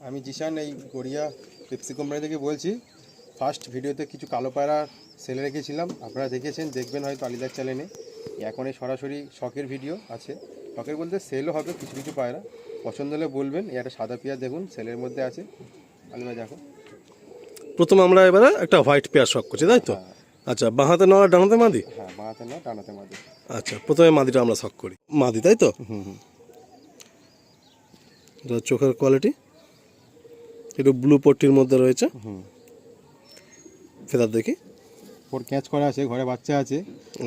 আমি জিশান, এই Garia Pepsi company থেকে বলছি। ফার্স্ট ভিডিওতে কিছু কালো পায়রা সেলে রেখেছিলাম, আপনারা দেখেছেন, দেখবেন হয়তো আলিদার চ্যানেলে। এখন এই সরাসরি শখের ভিডিও আছে, শখের বলতে সেলও হবে কিছু কিছু পায়রা। পছন্দ হলে বলবেন। এই একটা সাদা পেয়ার দেখুন সেলের মধ্যে আছে, আলিমা দেখো। প্রথমে আমরা এবারে একটা হোয়াইট পেয়ার শখ করছি, তাই তো? আচ্ছা, বাঁহাতে নর আর ডানাতে মাদি? হ্যাঁ, বাঁহাতে না ডানাতে মাদি। আচ্ছা, প্রথমে মাদিটা আমরা শখ করি, মাদি, তাই তো? এটা চোখের কোয়ালিটি একটু ব্লু পট্টির মধ্যে রয়েছে। ফেদার দেখি, ওর ক্যাচ করা আছে, ঘরে বাচ্চা আছে।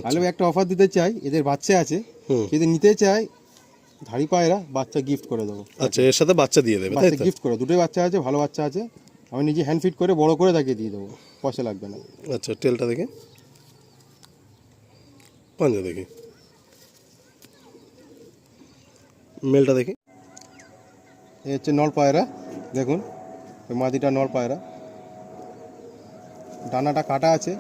আলিম একটা অফার দিতে চাই, এদের বাচ্চা আছে, যদি নিতে চাই ধাড়ি পায়রা বাচ্চা গিফট করে দেবো। আচ্ছা, এর সাথে বাচ্চা দিয়ে দেবে, তাই তো? গিফট করে, দুটোই বাচ্চা আছে, ভালো বাচ্চা আছে, আমি নিজে হ্যান্ড ফিট করে বড় করে তাকে দিয়ে দেবো, পয়সা লাগবে না। আচ্ছা, টেলটা দেখি, পাঞ্জা দেখি, মেলটা দেখি। এই হচ্ছে নল পায়রা, দেখুন ওই মাদিটা নল পায়রা, ডানাটা কাটা আছে।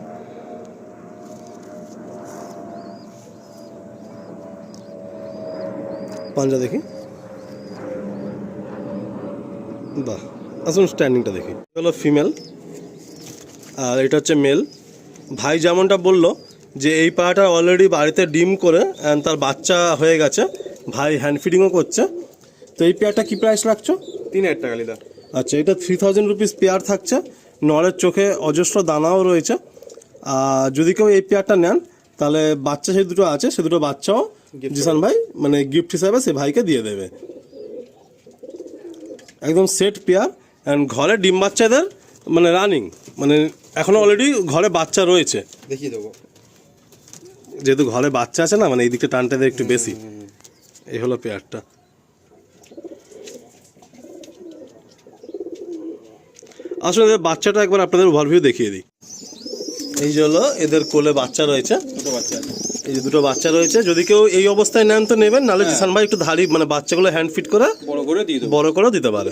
পাঞ্জা দেখি, বাহ। আসুন স্ট্যান্ডিংটা দেখি। হলো ফিমেল আর এটা হচ্ছে মেল। ভাই যেমনটা বললো যে এই পাড়াটা অলরেডি বাড়িতে ডিম করে তার বাচ্চা হয়ে গেছে, ভাই হ্যান্ড ফিডিংও করছে। তো এই পেয়ারটা কী প্রাইস রাখছো? 3000 টাকা লিদা। আচ্ছা, এটা 3000 রুপিস পেয়ার থাকছে। নরের চোখে অজস্র দানাও রয়েছে। আর যদি কেউ এই পেয়ারটা নেন তাহলে বাচ্চা সে দুটো আছে, সে দুটো বাচ্চাও জিসান ভাই মানে গিফট হিসাবে সে ভাইকে দিয়ে দেবে। একদম সেট পেয়ার অ্যান্ড ঘরে ডিম বাচ্চাদের মানে রানিং, মানে এখনও অলরেডি ঘরে বাচ্চা রয়েছে। দেখিয়ে দেবো, যেহেতু ঘরে বাচ্চা আছে না, মানে এই দিকটা টানটা দেয় একটু বেশি। এই হলো পেয়ারটা। আসলে এদের বাচ্চাটা একবার আপনাদের ওভারভিউ দেখিয়ে দিই। এই যে হলো এদের কোলে বাচ্চা রয়েছে, দুটো বাচ্চা আছে। এই যে দুটো বাচ্চা রয়েছে। যদি কেউ এই অবস্থায় নেন তো নেবেন, নাহলে জিসান ভাই একটু ধাড়ি মানে বাচ্চাগুলো হ্যান্ড ফিট করে বড় করে দিয়ে দেবো, বড় করেও দিতে পারে।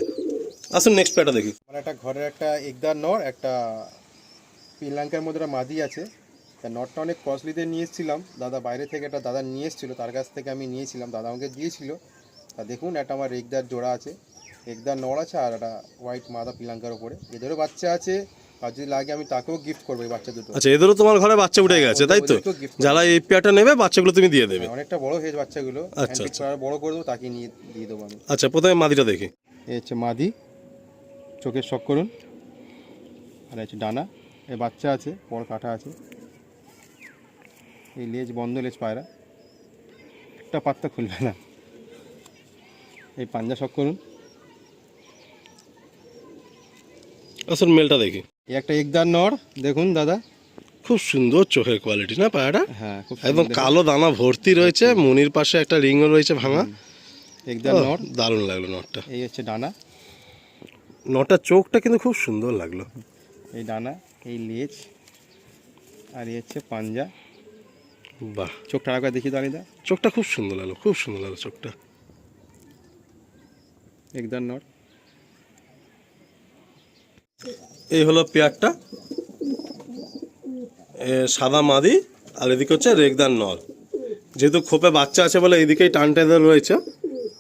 আসুন নেক্সট পেয়ারটা দেখি। মানে একটা ঘরের একটা একদার নর, একটা শ্রীলঙ্কার মধ্যে একটা মাদি আছে। তা নটটা অনেক কস্টলিতে নিয়ে এসেছিলাম, দাদা বাইরে থেকে একটা দাদা নিয়ে এসেছিলো, তার কাছ থেকে আমি নিয়েছিলাম, দাদা আমাকে দিয়েছিল। তা দেখুন একটা আমার একদার জোড়া আছে, একদার নর আছে, আর একটা হোয়াইট মাদা শ্রীলঙ্কার ওপরে, এদেরও বাচ্চা আছে। আর যদি লাগে আমি তাকেও গিফট করবো এই বাচ্চা দুটো। আচ্ছা, এদেরও তোমার ঘরে বাচ্চা উঠে গেছে, তাই তো? যারা এই পেয়ারটা নেবে বাচ্চাগুলো তুমি দিয়ে দেবে। অনেকটা বড় হয়েছে বাচ্চাগুলো, আচ্ছা, আচ্ছা, বড় করে দেবো, তাকে নিয়ে দিয়ে দেবো আমি। আচ্ছা, প্রথমে মাদিটা দেখি। এই হচ্ছে মাদি, চোখের শখ করুন, আর হচ্ছে ডানা, এই বাচ্চা আছে, বড় কাটা আছে, এই লেজ বন্ধ, লেজ পায়রা, একটা পাত্তা খুলবে না। এই পাঞ্জা শখ করুন। আসুন মেলটা দেখি। এই একটা একদার নর, দেখুন দাদা, খুব সুন্দর চোখের কোয়ালিটি না পায়রাটা? হ্যাঁ, খুব একদম কালো দানা ভর্তি রয়েছে, মনির পাশে একটা রিংও রয়েছে ভাঙা। একদার নর, দারুণ লাগলো নটটা। এই হচ্ছে ডানা, নটার চোখটা কিন্তু খুব সুন্দর লাগলো। এই ডানা, এই লেজ, আর এই হচ্ছে পাঞ্জা। বাহ, চোখটা একবার দেখি দাঁড়িয়ে, চোখটা খুব সুন্দর লাগলো, খুব সুন্দর লাগলো চোখটা। একদার নর। এই হলো পেয়ারটা, সাদা মাদি আর এদিকে হচ্ছে রেগদার নর। যেহেতু খোপে বাচ্চা আছে বলে এইদিকেই টানটা এদের রয়েছে।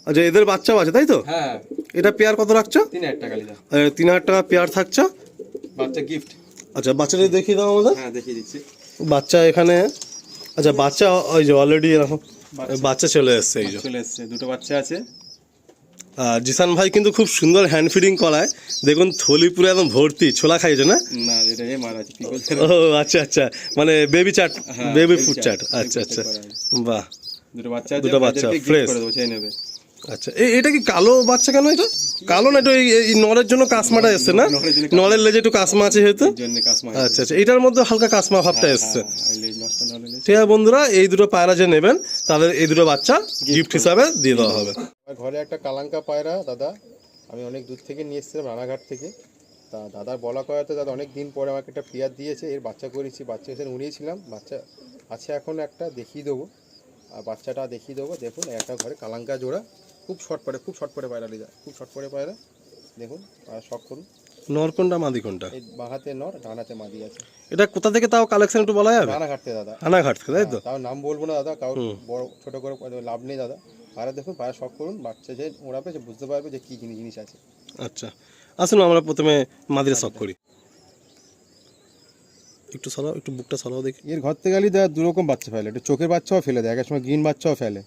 আচ্ছা, এদের বাচ্চাও আছে, তাই তো? হ্যাঁ, এটা পেয়ার কত রাখছো? 3000 টাকা লিদা, 3000 টাকা পেয়ার থাকছে। বাচ্চা গিফট। আচ্ছা, বাচ্চাটা দেখিয়ে দাও আমাদের। হ্যাঁ, দেখিয়ে দিচ্ছি। বাচ্চা এখানে, আচ্ছা বাচ্চা ওই যে অলরেডি এরকম বাচ্চা চলে এসছে, এই যে চলে এসছে, দুটো বাচ্চা আছে। জিসান ভাই কিন্তু খুব সুন্দর হ্যান্ড ফিডিং করায়। দেখুন থলি পুরো একদম ভর্তি, ছোলা খাইছে না? না, এটা এ মারা আছে, ও আচ্ছা আচ্ছা, মানে baby chaat, baby food chaat. আচ্ছা আচ্ছা, বাহ, দুটো বাচ্চা আছে, দুটো বাচ্চা ফ্রেশ। করে দেবো, চেয়ে নেবে। আচ্ছা, এটা কি কালো বাচ্চা কেন? এটা কালো না, এটা এই নরের জন্য কাসমাটা এসছে না? নরের লেজে একটু কাসমা আছে যেহেতু। আচ্ছা আচ্ছা, এটার মধ্যে হালকা কাসমা ভাবটা এসছে। ঠিক আছে বন্ধুরা, এই দুটো পায়রা যে নেবেন তাদের এই দুটো বাচ্চা গিফট হিসাবে দিয়ে দেওয়া হবে। ঘরে একটা কালাঙ্কা পায়রা দাদা, আমি অনেক দূর থেকে নিয়ে এসেছিলাম, রানাঘাট থেকে। তা দাদার বলা করাতে দাদা অনেক দিন পরে আমাকে একটা পেয়ার দিয়েছে, এর বাচ্চা করেছি, বাচ্চা এসে উড়িয়েছিলাম, বাচ্চা আছে এখন একটা, দেখিয়ে দেবো, আর বাচ্চাটা দেখিয়ে দেবো। দেখুন একটা ঘরে কালাঙ্কা জোড়া, খুব শর্ট পড়ে পায়রা লিদা, খুব শর্ট পড়ে পায়রা, দেখুন আর শখ করুন। নর কোনটা মাদি কোনটা? এই বাঁহাতে নর, ডানাতে মাদি আছে। এটা কোথা থেকে তাও কালেকশন একটু বলা যাবে? রানাঘাট থেকে দাদা, রানাঘাট থেকে, তাই তো? তাও নাম বলবো না দাদা, কারোর বড় ছোটো করে লাভ নেই দাদা। পায়রা দেখুন, পায়রা শখ করুন, বাচ্চা যে ওড়াবে সে বুঝতে পারবে যে কী জিনিস আছে। আচ্ছা, আসুন আমরা প্রথমে মাদিরা শখ করি। একটু সরাও, একটু বুকটা সরাও দেখি। এর ঘর থেকে গেলে দু রকম বাচ্চা ফেলে, একটু চোখের বাচ্চাও ফেলে দেয়, এক সময় গ্রিন বাচ্চাও ফেলে,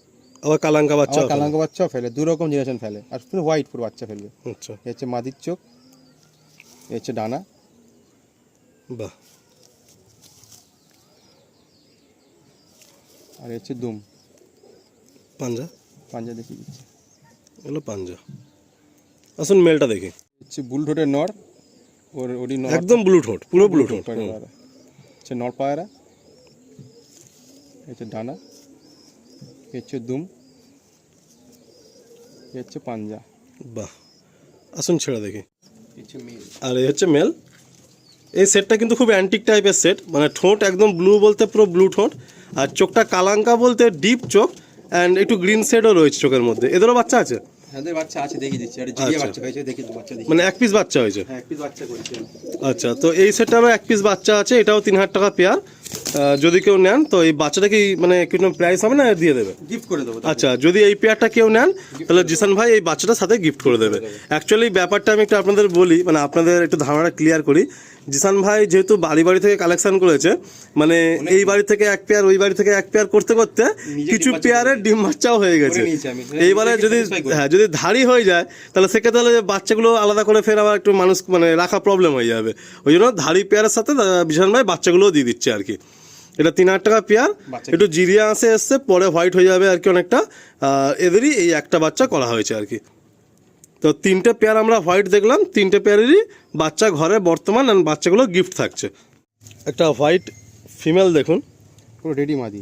আবার কালাঙ্কা বাচ্চা। আবার কালাঙ্কা বাচ্চাও ফেলে, দু রকম জেনারেশন ফেলে, আর পুরো হোয়াইট পুরো বাচ্চা ফেলবে। আচ্ছা, এ হচ্ছে মাদির চোখ, এ হচ্ছে ডানা, বাহ, আর এ হচ্ছে দুম। পাঞ্জা, পাঞ্জা দেখিয়ে দিচ্ছি, এগুলো পাঞ্জা। আসুন মেলটা দেখি। হচ্ছে বুলঠোঁটের নর, ওরই নর, একদম ব্লু ঠোঁট, পুরো ব্লু ঠোঁট। হচ্ছে নর পায়রা, এ হচ্ছে ডানা, এ হচ্ছে দুম, এ হচ্ছে পাঞ্জা। বাহ, আসুন ছেড়ে দেখি। এ হচ্ছে মেল। আর এই হচ্ছে মেল। এই সেটটা কিন্তু খুব অ্যান্টিক টাইপের সেট, মানে ঠোঁট একদম ব্লু বলতে পুরো ব্লু ঠোঁট, আর চোখটা কালাঙ্কা বলতে ডিপ চোখ, অ্যান্ড একটু গ্রিন শেডও রয়েছে চোখের মধ্যে। এদেরও বাচ্চা আছে? হ্যাঁ বাচ্চা আছে, দেখিয়ে দিচ্ছি। আর জিরিয়া বাচ্চা হয়েছে, দেখি বাচ্চা দেখি। মানে এক পিস বাচ্চা হয়েছে? হ্যাঁ এক পিস বাচ্চা করেছে। আচ্ছা, তো এই সেটটারও এক পিস বাচ্চা আছে, এটাও 3000 টাকা পেয়ার। যদি কেউ নেন তো এই বাচ্চাটা কি মানে কোনো প্রাইস হবে না দিয়ে দেবে? গিফট করে দেবো। আচ্ছা, যদি এই পেয়ারটা কেউ নেন তাহলে জিসান ভাই এই বাচ্চাটার সাথে গিফট করে দেবে। অ্যাকচুয়ালি ব্যাপারটা আমি একটু আপনাদের বলি, মানে আপনাদের একটু ধারণাটা ক্লিয়ার করি। জিসান ভাই যেহেতু বাড়ি থেকে কালেকশন করেছে, মানে এই বাড়ি থেকে এক পেয়ার, ওই বাড়ি থেকে এক পেয়ার করতে করতে কিছু পেয়ারের ডিম বাচ্চাও হয়ে গেছে। এইবারে যদি ধাড়ি হয়ে যায় তাহলে সেক্ষেত্রে তাহলে বাচ্চাগুলো আলাদা করে ফের আবার একটু মানুষ মানে রাখা প্রবলেম হয়ে যাবে। ওই জন্য ধাড়ি পেয়ারের সাথে জিসান ভাই বাচ্চাগুলোও দিয়ে দিচ্ছে আর কি। এটা 3000 টাকা পেয়ার, একটু জিরিয়া এসছে, পরে হোয়াইট হয়ে যাবে আর কি অনেকটা। এদেরই এই একটা বাচ্চা করা হয়েছে আর কি। তো 3টে পেয়ার আমরা হোয়াইট দেখলাম, 3টে পেয়ারেরই বাচ্চা ঘরে বর্তমান, আর বাচ্চাগুলো গিফট থাকছে। একটা হোয়াইট ফিমেল দেখুন, পুরো রেডি মাদি,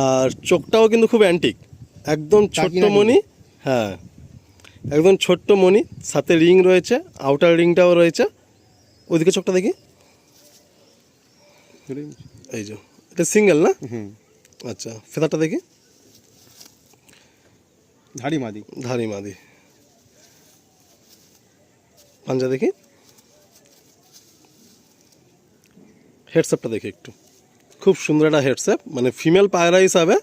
আর চোখটাও কিন্তু খুব অ্যান্টিক, একদম ছোট্ট মণি। হ্যাঁ, একদম ছোট্ট মণি, সাথে রিং রয়েছে, আউটার রিংটাও রয়েছে। ওইদিকে চোখটা দেখি, এই যে এটা সিঙ্গেল না? আচ্ছা, ফেদারটা দেখি, ধাড়ি মাদি, ধাড়ি মাদি। পাঞ্জা দেখি, হেডসেপটা দেখি একটু, খুব সুন্দর একটা হেডসেপ, মানে ফিমেল পায়রা হিসাবে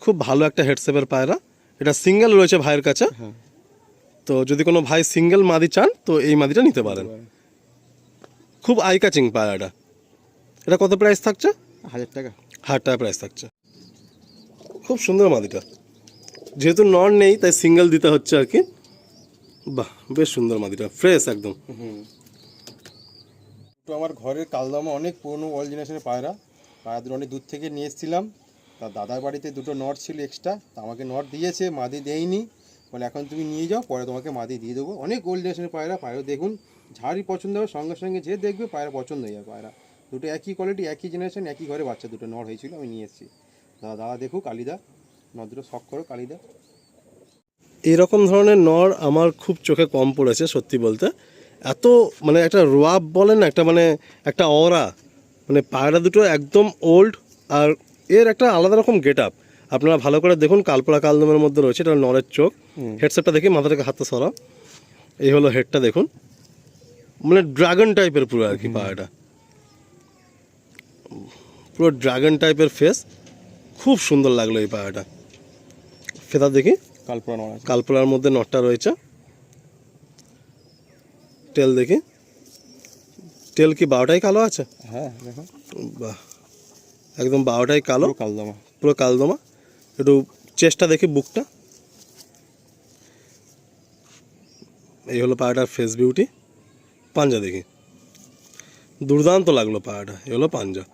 খুব ভালো একটা হেডসেপের পায়রা। এটা সিঙ্গেল রয়েছে ভাইয়ের কাছে, তো যদি কোনো ভাই সিঙ্গেল মাদি চান তো এই মাদিটা নিতে পারেন। খুব আই ক্যাচিং পায়রাটা। এটা কত প্রাইস থাকছে? 1000 টাকা। 1000 টাকা প্রাইস থাকছে। খুব সুন্দর মাদিটা, যেহেতু নর নেই তাই সিঙ্গেল দিতে হচ্ছে আর কি। বাহ, বেশ সুন্দর মাদিটা, ফ্রেশ একদম। তো আমার ঘরের কালদমা অনেক পুরনো ওল্ড জেনারেশনের পায়রা, পায়রাদের অনেক দূর থেকে নিয়ে এসেছিলাম। তার দাদার বাড়িতে দুটো নট ছিল এক্সট্রা, তা আমাকে নট দিয়েছে, মাদি দেয়নি, বলে এখন তুমি নিয়ে যাও, পরে তোমাকে মাদি দিয়ে দেবো। অনেক ওল্ড জেনারেশনের পায়রা, পায়রা দেখুন ঝাড়ি পছন্দ হবে, সঙ্গে সঙ্গে যে দেখবে পায়রা পছন্দ হয়ে যাবে। পায়রা দুটো একই কোয়ালিটি, একই জেনারেশন, একই ঘরে বাচ্চা দুটো নর হয়েছিল, আমি নিয়ে এসেছি। দাদা দেখুক, কালিদা নর দুটো শখ করো, কালিদা। এরকম ধরনের নর আমার খুব চোখে কম পড়েছে সত্যি বলতে। এত মানে একটা রোয়াব বলেন না, একটা মানে একটা অরা, মানে পায়রা দুটো একদম ওল্ড, আর এর একটা আলাদা রকম গেট আপ। আপনারা ভালো করে দেখুন, কালপোড়া কালদমের মধ্যে রয়েছে, এটা নরের চোখ। হেডসেটটা দেখি, মাথাটাকে হাতটা সরাও, এই হলো হেডটা দেখুন, মানে ড্রাগন টাইপের পুরো আর কি পায়রাটা, পুরো ড্রাগন টাইপের ফেস, খুব সুন্দর লাগলো এই পায়রাটা। ফেদার দেখি, কালপোড়া নর, কালপোড়ার মধ্যে নটটা রয়েছে। টেল দেখি, টেল কি 12টাই কালো আছে? হ্যাঁ দেখো, বাহ, একদম 12টাই কালো, কালদমা, পুরো কালদমা। একটু চেস্টটা দেখি, বুকটা, এই হলো পায়রাটার ফেস বিউটি। পাঞ্জা দেখি, দুর্দান্ত লাগলো পায়রাটা, এই হলো পাঞ্জা।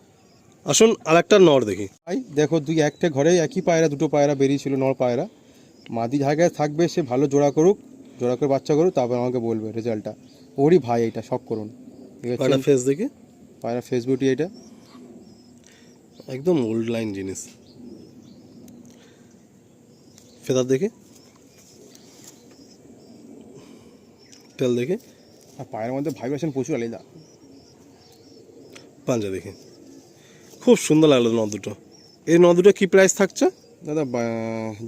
আসুন আর একটা নর দেখি। ভাই দেখো, দুই একটা ঘরে একই পায়রা, দুটো পায়রা বেরিয়েছিল নর পায়রা। মাদি জায়গায় থাকবে, সে ভালো জোড়া করুক, জোড়া করে বাচ্চা করুক, তারপর আমাকে বলবে রেজাল্টটা। ওরই ভাই এইটা, শখ করুন। পায়রা ফেস দেখি, পায়রা ফেস বিউটি এইটা, একদম ওল্ড লাইন জিনিস। ফেদার দেখি, টেল দেখি, আর পায়ের মধ্যে ভাইব্রেশন প্রচুর আলাদা। পাঞ্জা দেখি, খুব সুন্দর লাগলো নর দুটো। এই নর দুটো কি প্রাইস থাকছে দাদা?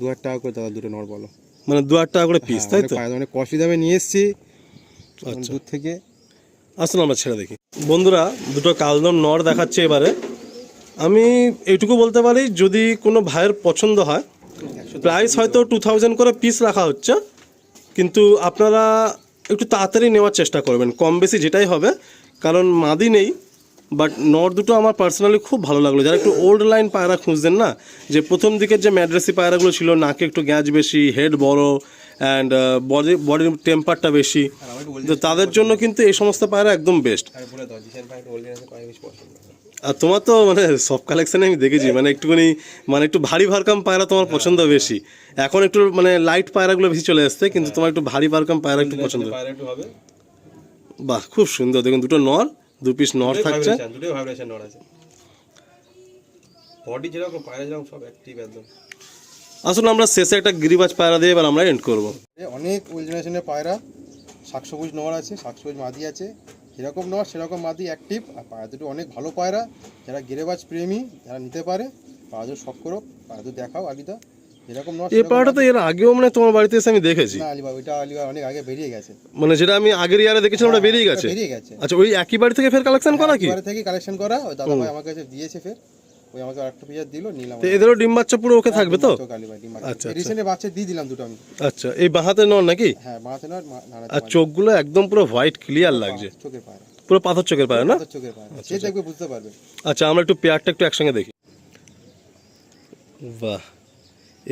2000 টাকা করে দাদা, দুটো নর বলো, মানে 2000 টাকা করে পিস, তাই তো? অনেক কস্টলি দামে নিয়ে এসেছি আচ্ছা, দূর থেকে। আসুন আমরা ছেড়ে দেখি। বন্ধুরা, দুটো কালদম নর দেখাচ্ছে এবারে। আমি এইটুকু বলতে পারি, যদি কোনো ভাইয়ের পছন্দ হয়, প্রাইস হয়তো 2000 করে পিস রাখা হচ্ছে, কিন্তু আপনারা একটু তাড়াতাড়ি নেওয়ার চেষ্টা করবেন, কম বেশি যেটাই হবে, কারণ মাদি নেই। বাট নর দুটো আমার পার্সোনালি খুব ভালো লাগলো। যারা একটু ওল্ড লাইন পায়রা খুঁজছেন না, যে প্রথম দিকের যে ম্যাড্রেসি পায়রাগুলো ছিল, নাকে একটু গ্যাঁজ বেশি, হেড বড় অ্যান্ড বডির টেম্পারটা বেশি, তো তাদের জন্য কিন্তু এই সমস্ত পায়রা একদম বেস্ট। আর তোমার তো মানে সব কালেকশানে আমি দেখেছি, মানে একটুখানি মানে একটু ভারী ভারকাম পায়রা তোমার পছন্দ বেশি। এখন একটু মানে লাইট পায়রাগুলো বেশি চলে আসছে, কিন্তু তোমার একটু ভারী ভারকাম পায়রা একটু পছন্দ। বাহ, খুব সুন্দর। দেখুন দুটো নর, 2 পিস নর থাকছে। দুটোই ভাইব্রেশন নর আছে, বডি যেরকম পায়রা যেরকম সব অ্যাক্টিভ একদম। আসুন আমরা শেষে একটা গিরিবাজ পায়রা দিয়ে এবার আমরা এন্ড করবো। অনেক ওল্ড জেনারেশনের পায়রা, শাকসবুজ নর আছে, শাকসবুজ মাদি আছে, যেরকম নর সেরকম মাদি অ্যাক্টিভ। আর পায়রা দুটো অনেক ভালো পায়রা, যারা গিরিবাজ প্রেমী যারা নিতে পারে পায়রা দুটো শখ করো, পায়রা দুটো দেখাও আলিদা। যেরকম নর এই পায়রাটা তো এর আগেও মানে তোমার বাড়িতে এসে আমি দেখেছি। না আলিবা, ওইটা আলিবা অনেক আগে বেরিয়ে গেছে, মানে যেটা আমি আগের ইয়ারে দেখেছিলাম ওটা বেরিয়ে গেছে। বেরিয়ে গেছে। আচ্ছা, ওই একই বাড়ি থেকে ফের কালেকশন করা কি? বাড়ি থেকে কালেকশন করা, ওই দাদা ভাই আমার কাছে দিয়েছে, ফের ওই আমাকে আরেকটা পিস দিল, নিলাম। তো এদেরও ডিম বাচ্চা পুরো ওকে থাকবে তো? আচ্ছা, রিসেন্টলি বাচ্চা দিয়ে দিলাম দুটো আমি। আচ্ছা, এই বাহাতে নর নাকি? হ্যাঁ, বাঁহাতে নর। আর চোখগুলো একদম পুরো হোয়াইট ক্লিয়ার লাগছে, চোখের পায়রা, পুরো পাথর চোখের পায়রা না? চোখের পায়রা, সে দেখবে বুঝতে পারবে। আচ্ছা, আমরা একটু পেয়ারটা একটু একসঙ্গে দেখি। বাহ,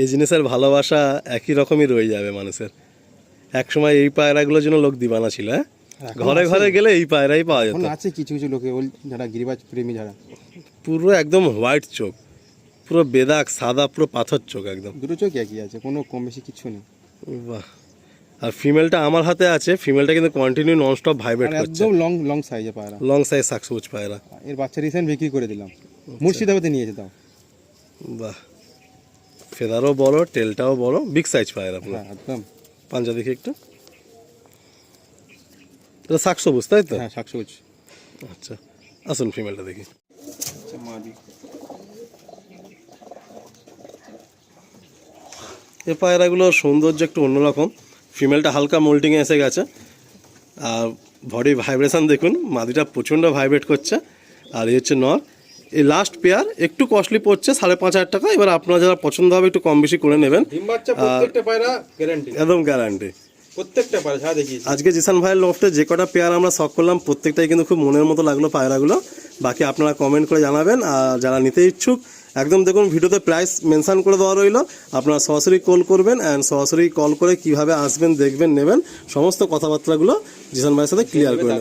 এই জিনিসের ভালোবাসা একই রকমই রয়ে যাবে মানুষের। একসময় এই পায়রাগুলোর জন্য লোক দিবানা ছিল, হ্যাঁ? ঘরে ঘরে গেলে এই পায়রাই পাওয়া যেত। এখন আছে কিছু কিছু লোকে যারা গিরিবাজ প্রেমী, যারা পুরো একদম হোয়াইট চোখ, পুরো বেদাক সাদা, পুরো পাথর চোখ একদম। দুটো চোখ একই আছে, কোনো কম বেশি কিছু নেই। বাহ, আর ফিমেলটা আমার হাতে আছে, ফিমেলটা কিন্তু কন্টিনিউ ননস্টপ ভাইব্রেট করছে। একদম লং সাইজে পায়রা, লং সাইজ শাকসবুজ পায়রা। এর বাচ্চা রিসেন্ট বিক্রি করে দিলাম, মুর্শিদাবাদে নিয়েছে তাও। বাহ, ফেদারও বড়, টেলটাও বড়, বিগ সাইজ পায়রা পুরো। হ্যাঁ একদম। পাঞ্জা দেখি একটু, এটা শাকসবুজ তাই তো? হ্যাঁ শাকসবুজ। আচ্ছা, আসুন ফিমেলটা দেখি। আচ্ছা, মাদি। এই পায়রাগুলোর সৌন্দর্য একটু অন্যরকম। ফিমেলটা হালকা মোল্টিংয়ে এসে গেছে, আর বডি ভাইব্রেশন দেখুন, মাদিটা প্রচণ্ড ভাইব্রেট করছে। আর এই হচ্ছে নর। এই লাস্ট পেয়ার একটু কস্টলি পড়ছে, 5,500 টাকা। এবার আপনারা যারা পছন্দ হবে একটু কম বেশি করে নেবেন। ডিম বাচ্চা প্রত্যেকটা পায়রা গ্যারান্টি, একদম গ্যারান্টি প্রত্যেকটা পায়রা যা দেখি। আজকে জিসান ভাইয়ের লফটে যে কটা পেয়ার আমরা শখ করলাম, প্রত্যেকটাই কিন্তু খুব মনের মতো লাগলো পায়রাগুলো। বাকি আপনারা কমেন্ট করে জানাবেন। আর যারা নিতে ইচ্ছুক, একদম দেখুন ভিডিওতে প্রাইস মেনশন করে দেওয়া রইলো, আপনারা সরাসরি কল করবেন, অ্যান্ড সরাসরি কল করে কিভাবে আসবেন, দেখবেন, নেবেন, সমস্ত কথাবার্তাগুলো জিসান ভাইয়ের সাথে ক্লিয়ার করে নেবেন।